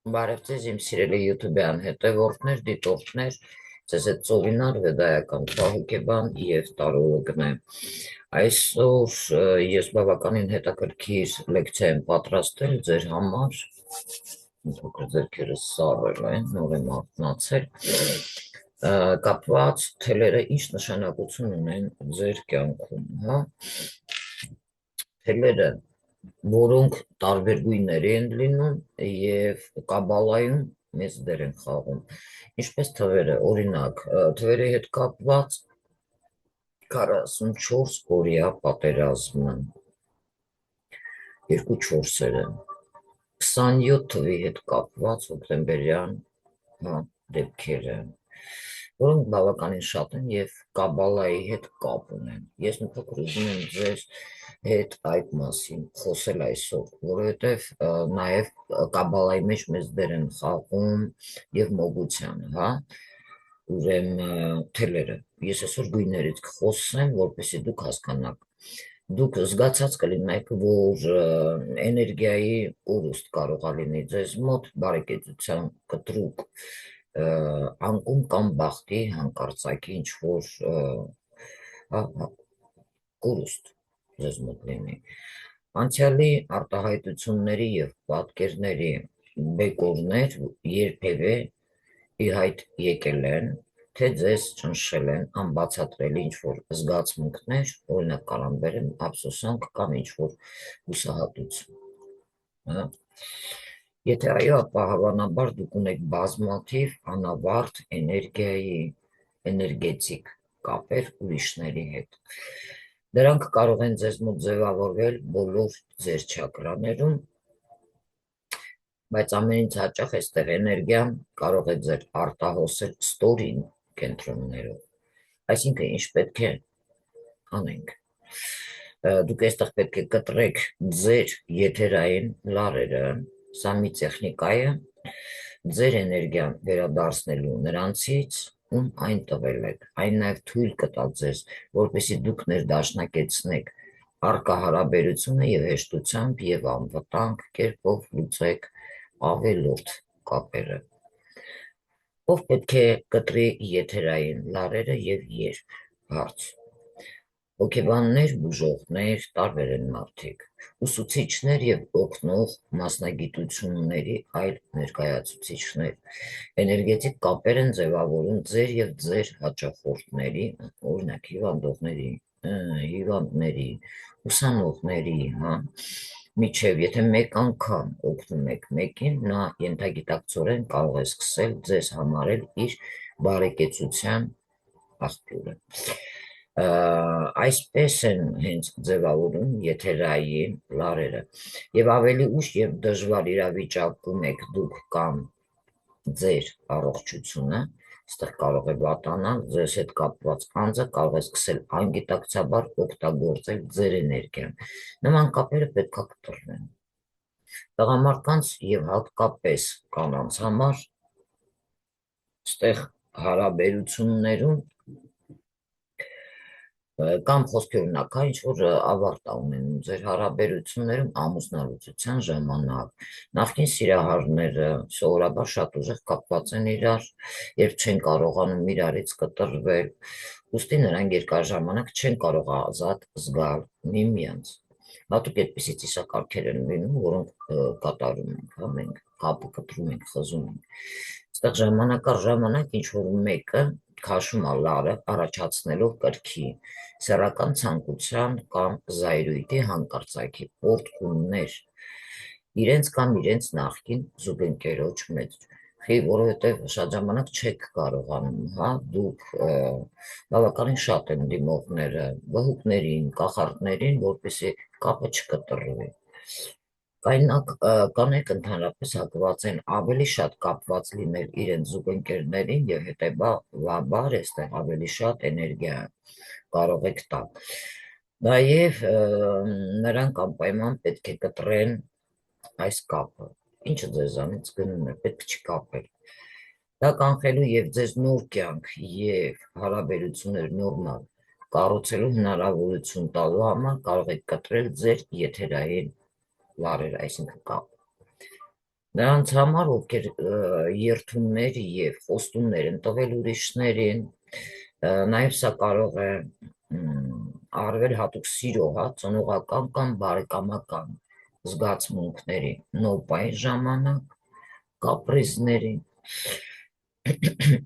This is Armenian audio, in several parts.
Բարև ձեզ, իմ սիրելի YouTube-յան հետևորդներ, դիտորդներ, ձեզ հետ ծովինար վեդայական պահուկեբան և տարօրոգն է։ Այսօր ես բավականին հետաքրքիր լեկցիա եմ պատրաստել ձեր համար, փոքր ձեռքերս սառել են, նոր եմ արթնացել, կապված թելերը ինչ նշանակություն ունեն ձեր կյանքում, հա։ Թելերը, որոնք տարբեր գույների են լինում և կաբալայում մեծ դեր են խաղում, ինչպես թվերը, օրինակ, թվերի հետ կապված 44 օրյա պատերազմը, 2/4, 27 թվի հետ կապված հոկտեմբերյան դեպքերը, որոնք բավականին շատ են և կաբալայի հետ կապ ունեն։ Ես մի փոքր ուզում եմ ձեզ հետ այդ մասին խոսել այսօր, որովհետև նաև կաբալայի մեջ մեծ դեր են խաղում և մոգության, հա, ուրեմն թելերը։ Ես այսօր գույներից կխոսեմ, որպեսզի դուք հասկանաք։ Դուք զգացած կլինեք, որ էներգիայի կորուստ կարող է լինի ձեզ մոտ, բարեկեցության կտրուկ, անկում կամ բախտի հանկարծակի ինչ-որ կորուստ ձեզ մոտ լինի։ Անցյալի արտահայտությունների և պատկերների բեկորներ երբևէ ի հայտ եկել են, թե ձեզ ճնշել են անբացատրելի ինչ-որ զգացմունքներ, օրինակ կարող բերեմ ափսոսանք կամ ինչ-որ հուսահատություն։ Եթե այո, ապա հավանաբար դուք ունեք բազմաթիվ անավարտ էներգիայի, էներգետիկ կապեր ուրիշների հետ։ Դրանք կարող են ձեզ մոտ ձևավորվել բոլոր ձեր չակրաներում, բայց ամենից հաճախ այստեղ էներգիան կարող է ձեր արտահոսել ստորին կենտրոններով, այսինքն ինչ պետք է անենք։ Դուք այստեղ պետք է կտրեք ձեր եթերային լարերը, սա մի տեխնիկա է, ձեր էներգիան վերադարձնելու նրանցից, ում այն տվել եք, այն նաև թույլ կտա ձեզ, որպեսզի դուք ներդաշնակեցնեք առկա հարաբերությունը և հեշտությամբ և անվտանգ կերպով լուծեք ավելորդ կապերը։ Ով պետք է կտրի եթերային լարերը և երբ, հարց։ Հոգեբաններ, բուժողներ, տարբեր են մարդիկ, ուսուցիչներ և օգնող մասնագիտությունների այլ ներկայացուցիչներ, էներգետիկ կապեր են ձևավորում ձեր և ձեր հաճախորդների, օրինակ հիվանդողների, հիվանդների, ուսանողների, միջև, եթե մեկ անգամ օգնում եք մեկին, նա ենթագիտակցորեն կարող է սկսել ձեզ համարել իր բարեկեցության աղբյուրը։ Այսպես են հենց ձևավորում եթերային լարերը և ավելի ուշ և դժվար իրավիճակում եք դուք կամ ձեր առողջությունը, այստեղ կարող է վատանալ, ձեզ հետ կապված անձը կարող է սկսել անգիտակցաբար օգտագործել ձեր էներգիան, նման կապերը պետք է կտրվեն։ Տղամարդկանց և հատկապես կանանց համար այստեղ հարաբերություններում կամ խոսքի օրինակ, ինչ-որ ավարտ է ունենում ձեր հարաբերություններում ամուսնալուծության ժամանակ, նախկին սիրահարները սովորաբար շատ ուժեղ կապված են իրար, երբ չեն կարողանում իրարից կտրվել, ուստի նրանք երկար ժամանակ չեն կարող ազատ զգալ միմյանց։ Հատուկ այդպիսի ծիսակարգեր են լինում, որոնք կատարում ենք, մենք կապը կտրում ենք, խզում ենք։ Այստեղ ժամանակ առ ժամանակ ինչ-որ մեկը քաշում է լարը, առաջացնելով կրքի, սեռական ցանկության կամ զայրույթի հանկարծակի պոռթկումներ իրենց կամ իրենց նախկին զուգընկերոջ մեջ, որովհետև շատ ժամանակ չեք կարողանում, դուք բավականին շատ են դիմողները վհուկներին, կախարդներին, որպեսզի կապը չկտրվի։ Կանայք ընդհանրապես հակված են ավելի շատ կապված լինել իրենց զուգընկերներին և հետևաբար այստեղ ավելի շատ էներգիա կարող եք տալ։ Նաև նրանք անպայման պետք է կտրեն այս կապը, ինչը ձեզանից գնում է, պետք չի կապել։ Դա կանխելու և ձեզ նոր կյանք և հարաբերություններ նորմալ կառուցելու հնարավորություն տալու համար կարող եք կտրել ձեր եթերային լարերը, այսինքն կապ։ Նրանց համար, ովքեր երթումներ եւ խոստումներ են տվել ուրիշներին, նաև սա կարող է արվել հատուկ սիրո, ծնողական կամ բարեկամական զգացմունքների նոպայի ժամանակ, կապրիզների,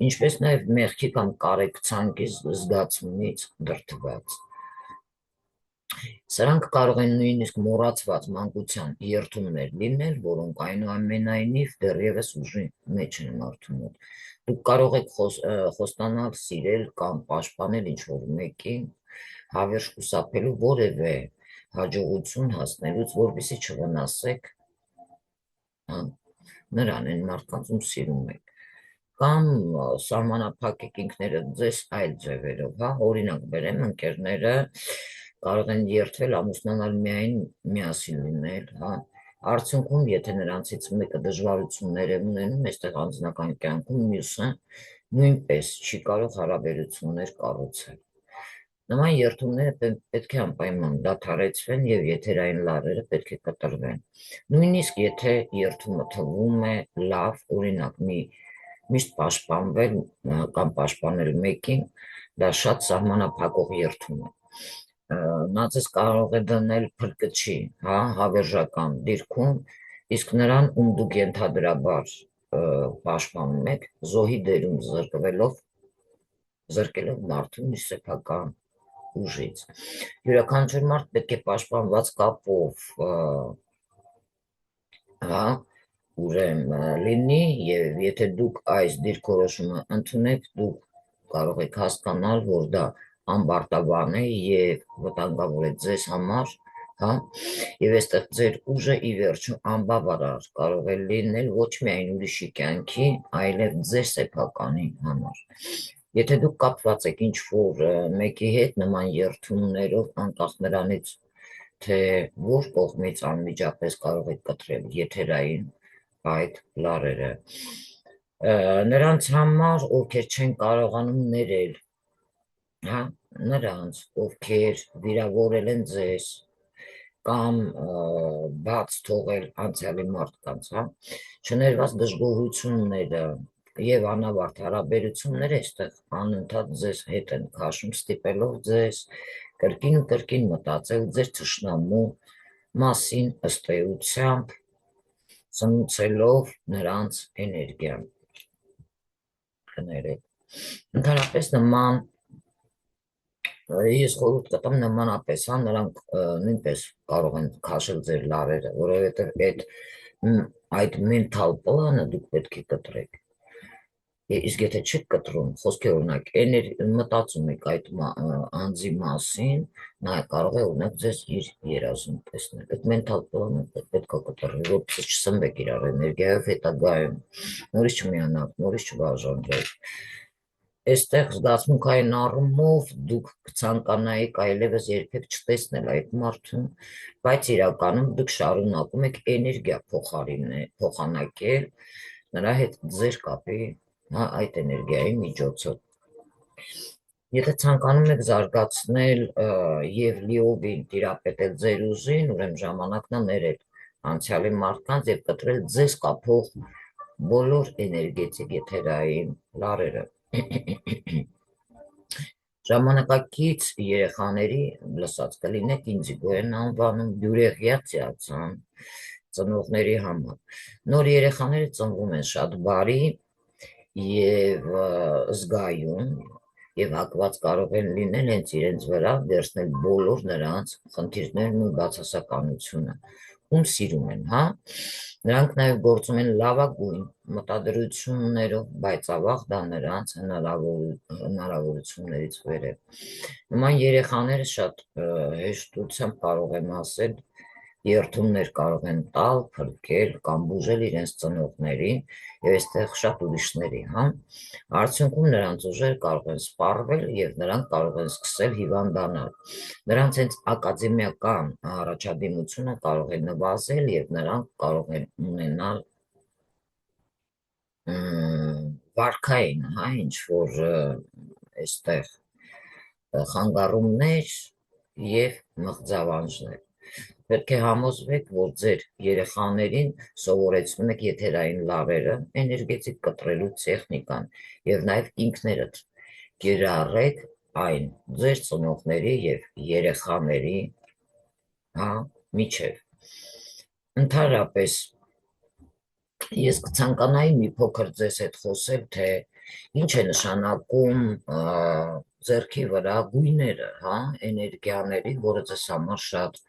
ինչպես նաև մեղքի կամ կարեկցանքի զգացումից դրդված։ Սրանք կարող են նույնիսկ մոռացված մանկության երթումներ լինել, որոնք այնուամենայնիվ դեռևս ուժի մեջ են մարդու մոտ։ Դուք կարող եք խոստանալ, սիրել կամ պաշտպանել ինչ-որ մեկին, հավերժ խուսափելու որևէ հաջողություն հասնելուց, որպեսզի չվնասեք նրան, այն մարդկանց, ում սիրում եք, կամ սահմանափակեք ինքներդ ձեզ այլ ձևերով, օրինակ բերեմ, ընկերները կարող են երթվել ամուսնանալ միայն միասին լինել, արդյունքում, եթե նրանցից մեկը դժվարություններ է ունենում, այստեղ անձնական կյանքում մյուսը նույնպես չի կարող հարաբերություններ կառուցել։ Նման երթումները պետք է անպայման դադարեցվեն եւ եթերային լարերը պետք է կտրվեն։ Նույնիսկ եթե երթումը թվում է լավ, օրինակ միշտ պաշտպանվել կամ պաշտպանել մեկին, դա շատ սահմանափակող երթում է։ Նա ձեզ կարող է դնել փրկչի, հավերժական դիրքում, իսկ նրան, ում դուք ենթադրաբար պաշտպանում եք, զոհի դերում զրկելով մարդու մի սեփական ուժից։ Յուրաքանչյուր մարդ պետք է պաշտպանված կապով ուրեմն լինի, եւ եթե դուք այս դիրքորոշումը ընդունեք, դուք կարող եք հասկանալ, որ դա անբարտավան է եւ վտանգավոր է ձեզ համար, եւ այստեղ ձեր ուժը ի վերջո անբավարար կարող է լինել ոչ միայն ուրիշի կյանքի, այլև ձեր սեփականի համար։ Եթե դուք կապված եք ինչ-որ մեկի հետ նման երթումներով, անկախ նրանից, թե որ կողմից անմիջապես կարող եք կտրել եթերային այդ լարերը, նրանց համար, ովքեր չեն կարողանում ներել, նրանց, ովքեր վիրավորել են ձեզ կամ բաց թողել անցյալի մարդկանց, չներված դժգոհությունները եւ անավարտ հարաբերությունները այստեղ անընդհատ ձեզ հետ են քաշում, ստիպելով ձեզ կրկին ու կրկին մտածել ձեր թշնամու մասին, ըստ էությամբ սնուցելով նրանց էներգիան։ Ընդհանրապես նման ես խորհուրդ կտամ նմանապես, նրանք նույնպես կարող են քաշել ձեր լարերը, որովհետև այդ mental plane-ը դուք պետք է կտրեք։ Իսկ եթե չեք կտրում, խոսքի օրինակ, մտածում եք այդ անձի մասին, նա կարող է օրինակ ձեզ իր երազում տեսնել։ Այդ mental plane-ը պետք է կտրել, որպեսզի չսնվեք իրար էներգիայով հետագայում, նորից չմիանաք, նորից չբաժանվեք։ Այստեղ զգացմունքային առումով դուք կցանկանայիք այլևս երբեք չտեսնել այդ մարդուն, բայց իրականում դուք շարունակում եք էներգիա փոխանակել նրա հետ ձեր կապի այդ էներգիայի միջոցով։ Եթե ցանկանում եք զարգացնել եւ լիովին տիրապետել ձեր ուժին, ուրեմն ժամանակն է ներել անցյալի մարդկանց եւ կտրել ձեզ կապող բոլոր էներգետիկ եթերային լարերը։ Ժամանակակից երեխաների լսած կլինեք ինձիգո են անվանում բյուրեղյա ծիածան ծնողների համար։ Նոր երեխաները ծնվում են շատ բարի եւ զգայուն եւ հակված կարող են լինել հենց իրենց վրա վերցնել բոլոր նրանց խնդիրներն ու բացասականությունը, ում սիրում են, Նրանք նաև գործում են լավագույն մտադրություններով, բայց ավաղ դա նրանց հնարավորություններից վեր է։ Նման երեխաները շատ հեշտությամբ կարող եմ ասել, երթումներ կարող են տալ, փրկել կամ բուժել իրենց ծնողներին եւ այստեղ շատ ուրիշների, Արդյունքում նրանց ուժերը կարող են սպառվել եւ նրանք կարող են սկսել հիվանդանալ։ Նրանց հենց ակադեմիական առաջադիմությունը կարող է նվազել եւ նրանք կարող են ունենալ վարքային, ինչ որ այստեղ խանգարումներ եւ մղձավանջներ։ Պետք է համոզվեք, որ ձեր երեխաներին սովորեցնում եք եթերային լարերը, էներգետիկ կտրելու տեխնիկան և նաև ինքներդ կիրառեք այն ձեր ծնողների և երեխաների միջև։ Ընդհանրապես, ես կցանկանայի մի փոքր ձեզ հետ խոսել, թե ինչ է նշանակում ձեռքի վրա գույները, էներգիաների, որը ձեզ համար շատ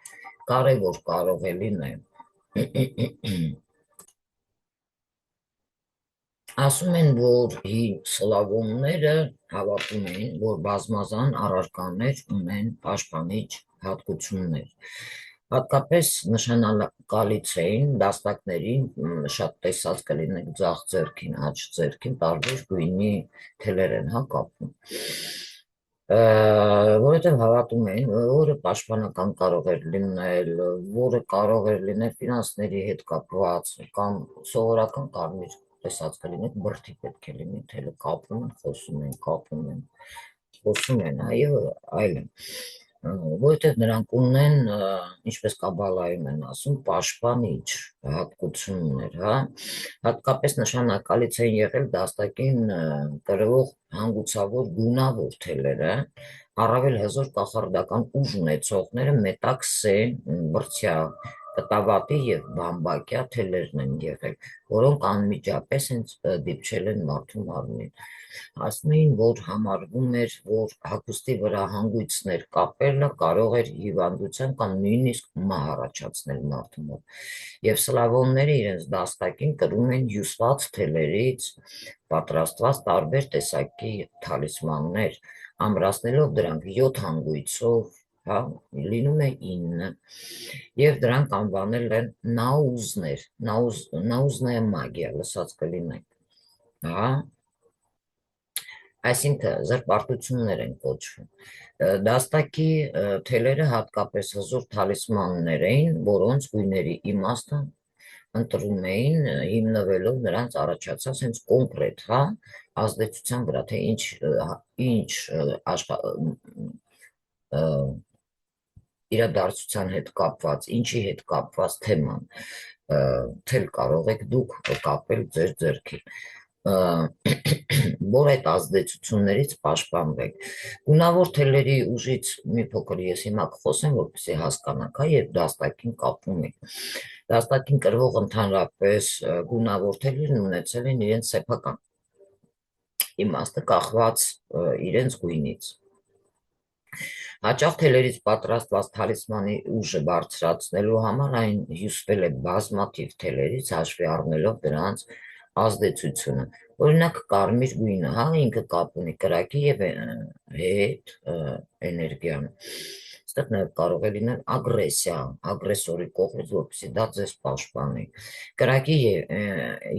կարևոր կարող է լինել։ Ասում են, որ սլավոնները հավատում էին, որ բազմազան առարկաներ ունեն պաշտպանիչ հատկություններ։ Հատկապես նշանակալից էին դաստակներին, շատ տեսած կլինեք ձախ ձեռքին, աջ ձեռքին տարբեր գույնի թելեր են կապում, որովհետև հավատում էին, որը պաշտպանական կարող էր լինել, որը կարող էր լինել ֆինանսների հետ կապված կամ սովորական կարմիր տեսած կլինեք, բրդի պետք է լինի, թելը կապում են, խոսում են, այո, այլն, որովհետև նրանք ունեն, ինչպես կաբալայում են ասում, պաշտպանիչ հատկություններ, հատկապես նշանակալից են եղել դաստակին կրող հանգուցավոր գունավոր թելերը, առավել հզոր կախարդական ուժ ունեցողները մետաքսեն, բրդյա, կտավատի և բամբակյա թելերն են եղել, որոնք անմիջապես դիպչել են մարդու մարմնին։ Ասում էին, որ համարվում էր, որ հագուստի վրա հանգույցներ կապելը կարող էր հիվանդության կամ նույնիսկ մահ առաջացնել մարդու մոտ։ Եվ սլավոնները իրենց դաստակին կրում են հյուսված թելերից պատրաստված տարբեր տեսակի թալիսմաններ, ամրացնելով դրանք 7 հանգույցով, լինում է 9, և դրանք անվանել են նաուզներ, նաուզնայա մագիա, լսած կլինեք, այսինքն զրպարտություններ են կոչվում։ Դաստակի թելերը հատկապես հզոր թալիսմաններ էին, որոնց գույների իմաստը ընտրում էին հիմնվելով նրանց առաջացած հենց կոնկրետ ազդեցության վրա, թե ինչ իրադարձության հետ կապված, ինչի հետ կապված թեման թել կարող եք դուք կապել ձեր ձեռքին, որ այդ ազդեցություններից պաշտպանվեք։ Գունավոր թելերի ուժից մի փոքր ես հիմա կխոսեմ, որպեսզի հասկանաք, երբ դաստակին կապում եք։ Դաստակին կրվող ընդհանրապես գունավոր թելերն ունեցել են իրենց սեփական իմաստը կախված իրենց գույնից։ Հաճախ թելերից պատրաստված թալիսմանի ուժը բարձրացնելու համար այն հյուսվել է բազմաթիվ թելերից, հաշվի առնելով դրանց ազդեցությունը։ Օրինակ կարմիր գույնը, ինքը կապ ունի կրակի և հետ էներգիան։ Այստեղ նաև կարող է լինել ագրեսիա, ագրեսորի կողմից, որպեսզի դա ձեզ պաշտպանի։ Կրակի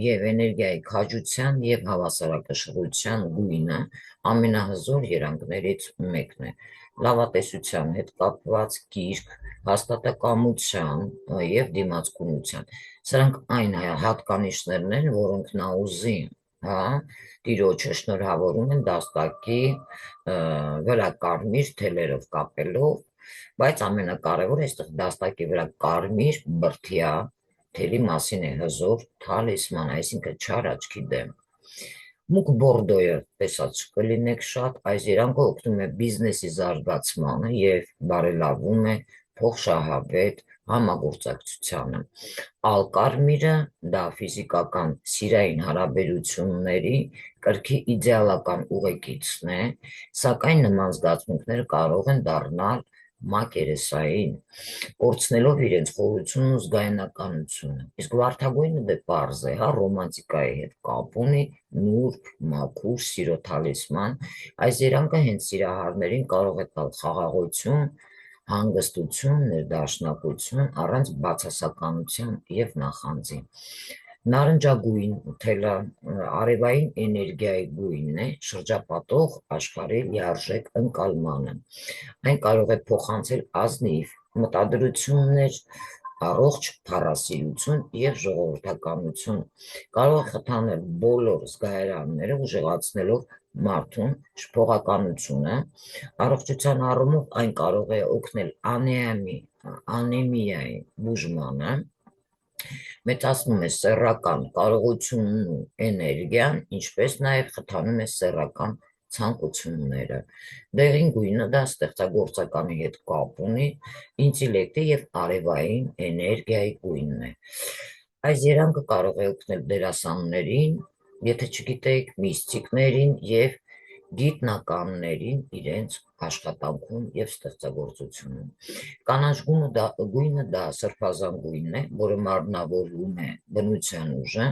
և էներգիայի քաջության և հավասարակշռության գույնը ամենահզոր երանգներից մեկն է։ Լավատեսության հետ կապված կիրք, հաստատակամության և դիմացկունության։ Սրանք այն հատկանիշներն են, որոնք նաուզի տիրոջը շնորհավորում են դաստակի վրա կարմիր թելերով կապելով, բայց ամենակարևորը այստեղ դաստակի վրա կարմիր բրդյա թելի մասին է, հզոր թալիսման, այսինքն չար աչքի դեմ։ Մուգ բորդոյը տեսած կլինեք շատ, այս երանգը օգնում է բիզնեսի զարգացմանը և բարելավում է փոխշահավետ համագործակցությանը։ Ալկարմիրը դա ֆիզիկական սիրային հարաբերությունների կրքի իդեալական ուղեկիցն է, սակայն նման զգացմունքները կարող են դառնալ մակերեսային, կորցնելով իրենց խորությունն ու զգայունականությունը, իսկ վարդագույնը դե պարզ է, ռոմանտիկայի հետ կապ ունի, նուրբ, մաքուր, սիրո թալիսման, այս երանգը հենց սիրահարներին կարող է տալ խաղաղություն, հանգստություն, ներդաշնակություն, առանց բացասականության և նախանձի։ Նարնջագույն թելը արևային էներգիայի գույնն է, շրջապատող աշխարհի լիարժեք ընկալմանը։ Այն կարող է փոխանցել ազնիվ մտադրություններ, առողջ փառասիրություն և ժողովրդականություն, կարող է խթանել բոլոր զգայարանները, ուժեղացնելով մարդուն շփողականությունը, առողջության առումով այն կարող է օգնել անեամի անեմիայի բուժմանը, մեծացնում է սեռական կարողությունն ու էներգիան, ինչպես նաև խթանում է սեռական ցանկությունները։ Դեղին գույնը դա ստեղծագործականի հետ կապ ունի, ինտելեկտի եւ արևային էներգիայի գույնն է։ Այս երանգը կարող է օգնել դերասաններին, եթե չգիտեք, միստիկներին եւ գիտնականներին իրենց աշխատանքում եւ ստեղծագործությունում։ Կանաչ գույնը դա սրբազան գույնն է, որը մարմնավորում է բնության ուժը,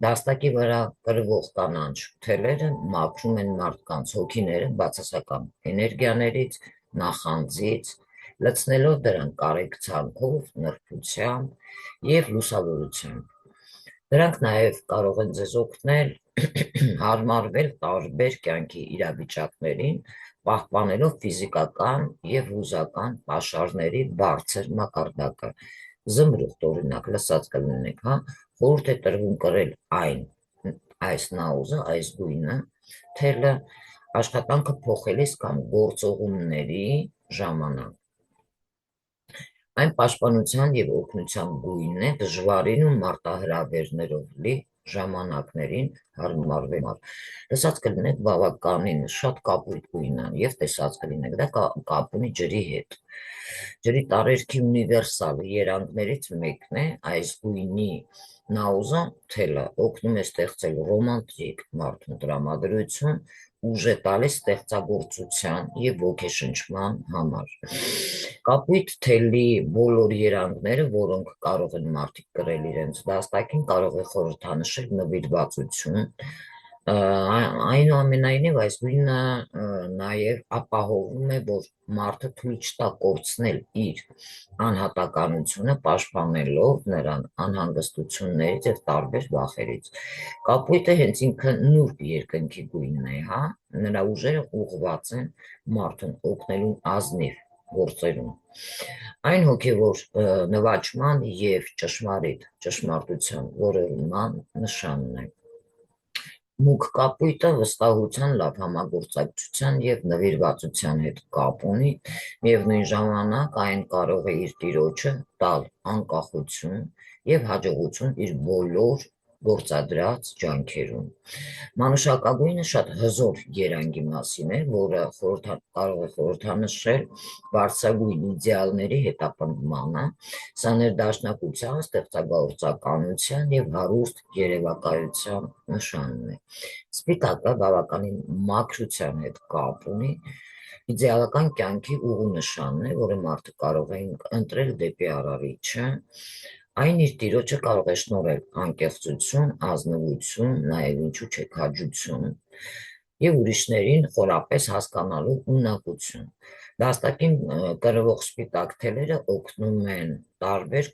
դաստակի վրա կրվող կանաչ թելերը մաքրում են մարդկանց հոգիները բացասական էներգիաներից, նախանձից, լցնելով դրանք կարեկցանքով, նրբությամբ եւ լուսավորությամբ։ Դրանք նաև կարող են ձեզ օգնել հարմարվել տարբեր կյանքի իրավիճակներին, պահպանելով ֆիզիկական եւ հուզական պաշարների բարձր մակարդակը։ Զմրուխտ օրինակ լսած կլինեք, հա, խորհուրդ է տրվում կրել այս նաուզը, այս գույնը, թելը աշխատանքը փոխելիս կամ գործողումների ժամանակ։ Այն պաշտպանության եւ օգնության գույնն է դժվարին ու մարտահրավերներով լի ժամանակներին հարմարվելու։ Լսած կլինեք բավականին շատ կապույտ գույն է եւ տեսած կլինեք դա կապ ունի ջրի հետ։ Ջրի տարերքի ունիվերսալ երանգներից մեկն է այս գույնի նաուզը թելը օգնում է ստեղծել ռոմանտիկ մարդու տրամադրություն, ուժ է տալիս ստեղծագործության եւ ոգեշնչման համար։ Կապույտ թելի բոլոր երանգները, որոնք կարող են մարդիկ կրել իրենց դաստակին, կարող է խորհրդանշել նվիրվածություն, այնուամենայնիվ այս գույնը նաև ապահովում է, որ մարդը թույլ չտա կորցնել իր անհատականությունը, պաշտպանելով նրան անհանգստություններից եւ տարբեր վախերից։ Կապույտը հենց ինքը նուրբ երկնքի գույնն է, հա, նրա ուժերը ուղղված են մարդուն օգնելու ազնիվ գործերում։ Այն հոգևոր նվաճման եւ ճշմարտության որոնման նշանն է։ Մուգ կապույտը վստահության, լավ համագործակցության եւ նվիրվածության հետ կապ ունի, միևնույն ժամանակ այն կարող է իր տիրոջը տալ անկախություն եւ հաջողություն իր բոլոր գործադրած ջանքերում։ Մանուշակագույնը շատ հզոր երանգի մասին է, որը կարող է խորհրդանշել բարձրագույն իդեալների հետապնդմանը, սա ներդաշնակության, ստեղծագործականության եւ հարուստ երևակայության նշանն է։ Սպիտակը բավականին մաքրության հետ կապ ունի, իդեալական կյանքի ուղու նշանն է, որը մարդը կարող է ընտրել դեպի առավիճը, այն իր տիրոջը կարող է շնորհել անկեղծություն, ազնվություն, նաև ինչու՞ չէ քաջություն եւ ուրիշներին խորապես հասկանալու ունակություն։ Դաստակին կրվող սպիտակ թելերը օգնում են տարբեր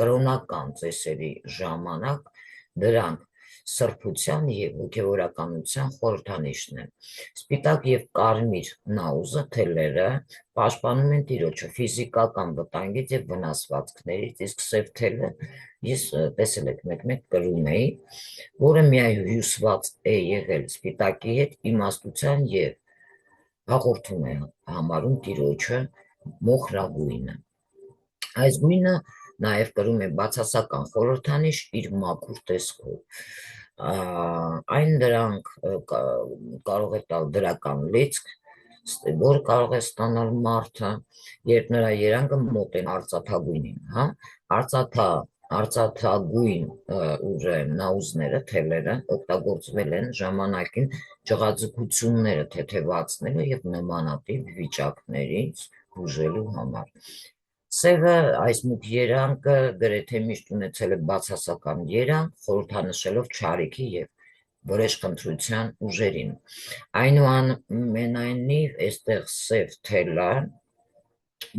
կրոնական ծեսերի ժամանակ դրանք սրբության եւ հոգեվորականության խորհրդանիշն է։ Սպիտակ եւ կարմիր նաուզը թելերը պաշտպանում են տիրոջը ֆիզիկական վտանգից եւ վնասվածքներից, իսկ սև թելը ես տեսել եք մեկ-մեկ կրում էի, որը միայն հյուսված է եղել սպիտակի հետ իմաստության եւ հաղորդում է համարում տիրոջը մոխրագույնը։ Այս գույնը նաև կրում է բացասական խորհրդանիշ իր մաքուր տեսքով։ Այն դրանք կարող է տալ դրական լիցք, որ կարող է ստանալ մարդը, երբ նրա երանգը մոտ են արծաթագույնին, հա, արծաթագույն նաուզները, թելերը օգտագործվել են ժամանակին ջղաձգությունները թեթևացնելու եւ նմանատիպ վիճակներից բուժելու համար։ Սևը այս մուգ երանգը գրեթե միշտ ունեցել է բացասական երանգ, խորհրդանշելով չարիքի եւ վրեժխնդրության ուժերին։ Այնուամենայնիվ, այստեղ սև թելը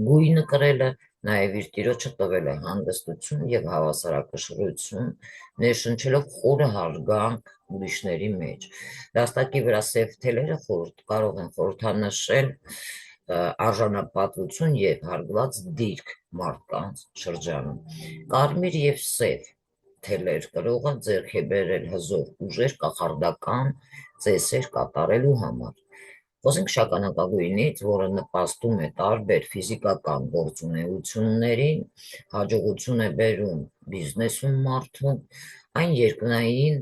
գույնը կրելը նաև իր տիրոջը տվել է հանգստություն եւ հավասարակշռություն, ներշնչելով խորը հարգանք ուրիշների մեջ։ Դաստակի վրա սև թելերը կարող են խորհրդանշել արժանապատվություն եւ հարգված դիրք մարդկանց շրջանում։ Կարմիր եւ սև թելեր կրողը ձեռք է բերել հզոր ուժեր կախարդական ծեսեր կատարելու համար։ Խոսենք շագանակագույնից, որը նպաստում է տարբեր ֆիզիկական գործունեություններին, հաջողություն է բերում բիզնեսում մարդու, այն երկրային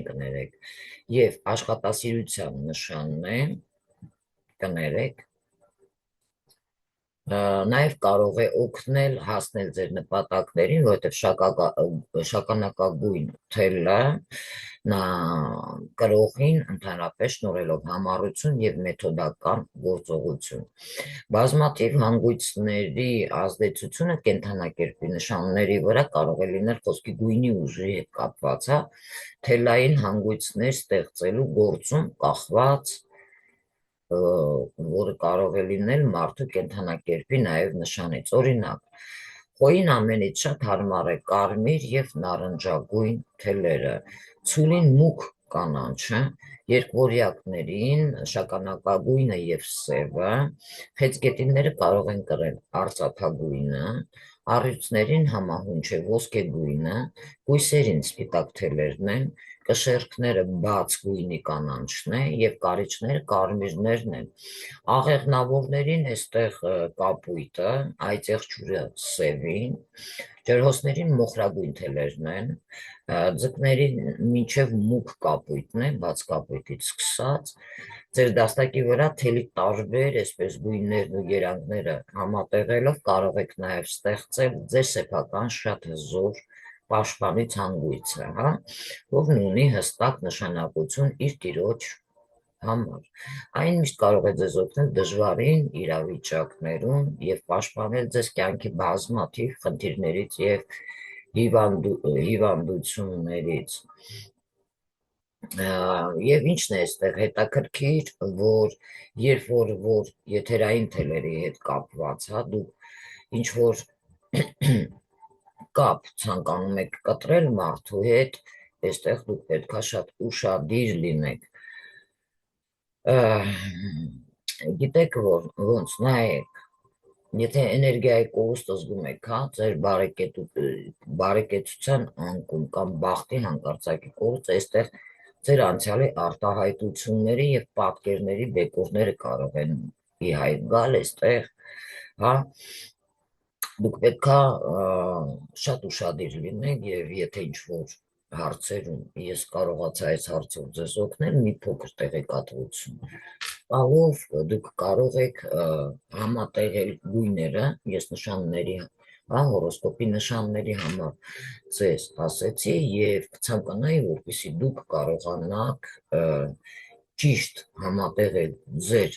կներեք, և աշխատասիրության նշանն է, կներեք, նաև կարող է օգնել հասնել ձեր նպատակներին, որովհետև շագանակագույն թելը նա կրողին ընդհանրապես շնորհելով համառություն և մեթոդական գործողություն։ Բազմաթիվ հանգույցների ազդեցությունը կենդանակերպի նշանների վրա կարող է լինել խոսքի գույնի ուժի հետ կապված, թելային հանգույցներ ստեղծելու գործում կախված, որը կարող է լինել մարդու կենդանակերպի նաև նշանից։ Օրինակ, խոյին ամենից շատ հարմար է կարմիր և նարնջագույն թելերը, ցուլին մուգ կանաչը, երկվորյակներին շագանակագույնը և սևը, խեցգետինները կարող են կրել արծաթագույնը, առյուծներին համահունչ է ոսկեգույնը, բույսերին սպիտակ թելերն են, կշեռքները բաց գույնի կանաչն է և կարիճները կարմիրներն են, աղեղնավորներին էստեղ կապույտը, այծեղջյուրը սևին, ջրհոսներին մոխրագույն թելերն են, ձկներին մինչև մուգ կապույտն է, բաց կապույտից սկսած, ձեր դաստակի վրա թելի տարբեր այսպես գույներն ու երանգները համատեղելով կարող եք նաև ստեղծել ձեր սեփական շատ հզոր պաշտպանիչ հանգույցը, որն ունի հստակ նշանակություն իր տիրոջ համար։ Այն միշտ կարող է ձեզ օգնել դժվարին իրավիճակներում և պաշտպանել ձեզ կյանքի բազմաթիվ խնդիրներից և հիվանդություններից։ Եվ ինչն է այստեղ հետաքրքիր, որ երբ որ եթերային թելերի հետ կապված, դուք ինչ-որ կապ ցանկանում եք կտրել մարդու հետ, այստեղ դուք պետք է շատ ուշադիր լինեք։ Գիտեք ոնց, նայեք, եթե էներգիայի կորուստ զգում եք, ձեր բարեկեցության անկում կամ բախտի հանկարծակի կորուստ, այստեղ ձեր անցյալի արտահայտությունների և պատկերների բեկորները կարող են ի հայտ գալ այստեղ, դուք պետք է շատ ուշադիր լինեք և եթե ինչ-որ հարցերում ես կարողացա այս հարցով ձեզ օգնել, մի փոքր տեղեկատվություն տալով դուք կարող եք համատեղել գույները, ես նշանների, հորոսկոպի նշանների համար ձեզ ասեցի և կցանկանայի, որպեսզի դուք կարողանաք ճիշտ համատեղել ձեր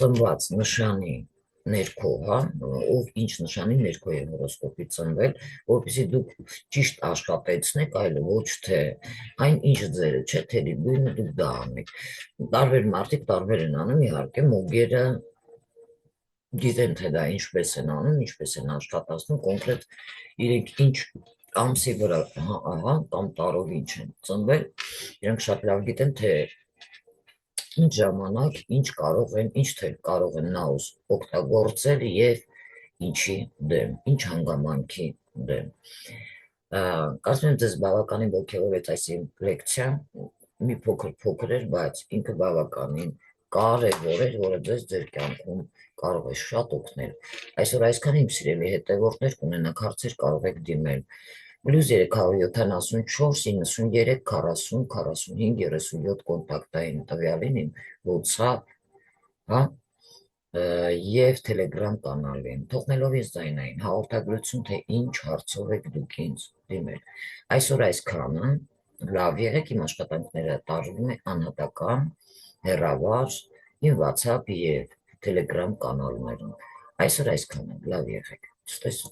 ծնված նշանի ներքո, ով ինչ նշանի ներքո է հորոսկոպի ծնվել, որպեսզի դուք ճիշտ աշխատեցնեք, այլ ոչ թե այն ինչ ձերը չէ, թերի գույնը դուք դա անեք։ Տարբեր մարդիկ տարբեր են անում, իհարկե, մոգերը գիտեն, թե դա ինչպես են անում, ինչպես են աշխատացնում, կոնկրետ իրենք ինչ ամսի վրա կամ տարով ինչ են ծնվել, իրենք շատ լավ գիտեն, թե ինչ ժամանակ, ինչ թել կարող են նաուզ օգտագործել և ինչի դեմ, ինչ հանգամանքի դեմ։ Կարծում եմ ձեզ բավականին ոգևորեց այս լեկցիան, մի փոքր էր, բայց ինքը բավականին կարևոր էր, որը ձեր կյանքում կարող է շատ օգնել։ Այսօր այսքան իմ սիրելի հետևորդներ, կունենաք հարցեր կարող եք դիմել +374 93 40 45 37 կոնտակտային տվյալին իմ WhatsApp, և Telegram կանալին, թողնելով ինձ ձայնային հաղորդագրություն, թե ինչ հարցով եք դուք ինձ դիմել։ Այսօր այսքանը, լավ եղեք, իմ աշխատանքները տարվում է անհատական, հեռավար, իմ WhatsApp և Telegram կանալներում։ Այսօր այսքանը, լավ եղեք, ցտեսություն։